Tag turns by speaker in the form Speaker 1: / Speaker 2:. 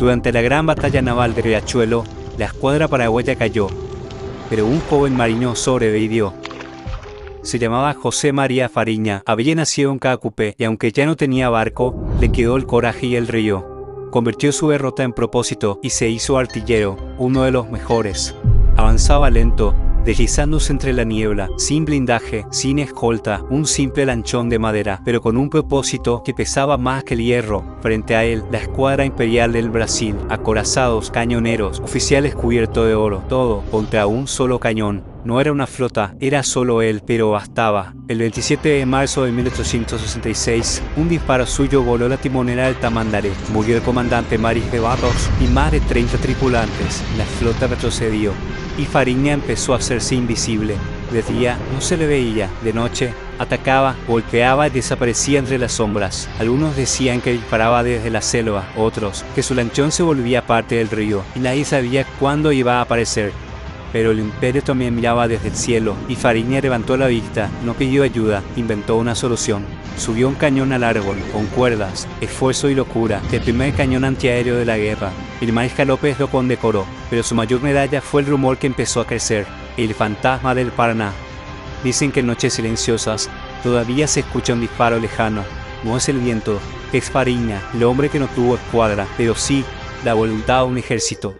Speaker 1: Durante la gran batalla naval de Riachuelo, la escuadra paraguaya cayó, pero un joven marino sobrevivió. Se llamaba José María Fariña, había nacido en Caacupé y aunque ya no tenía barco, le quedó el coraje y el río. Convirtió su derrota en propósito y se hizo artillero, uno de los mejores. Avanzaba lento, deslizándose entre la niebla, sin blindaje, sin escolta, un simple lanchón de madera, pero con un propósito que pesaba más que el hierro. Frente a él, la escuadra imperial del Brasil, acorazados, cañoneros, oficiales cubiertos de oro, todo contra un solo cañón. No era una flota, era solo él, pero bastaba. El 27 de marzo de 1866, un disparo suyo voló la timonera del Tamandaré. Murió el comandante Maris de Barros y más de 30 tripulantes. La flota retrocedió y Fariña empezó a hacerse invisible. De día no se le veía, de noche atacaba, golpeaba y desaparecía entre las sombras. Algunos decían que disparaba desde la selva, otros que su lanchón se volvía parte del río y nadie sabía cuándo iba a aparecer. Pero el imperio también miraba desde el cielo y Fariña levantó la vista, no pidió ayuda, inventó una solución. Subió un cañón al árbol, con cuerdas, esfuerzo y locura, el primer cañón antiaéreo de la guerra. El mariscal López lo condecoró, pero su mayor medalla fue el rumor que empezó a crecer, el fantasma del Paraná. Dicen que en noches silenciosas todavía se escucha un disparo lejano. No es el viento, es Fariña, el hombre que no tuvo escuadra, pero sí la voluntad de un ejército.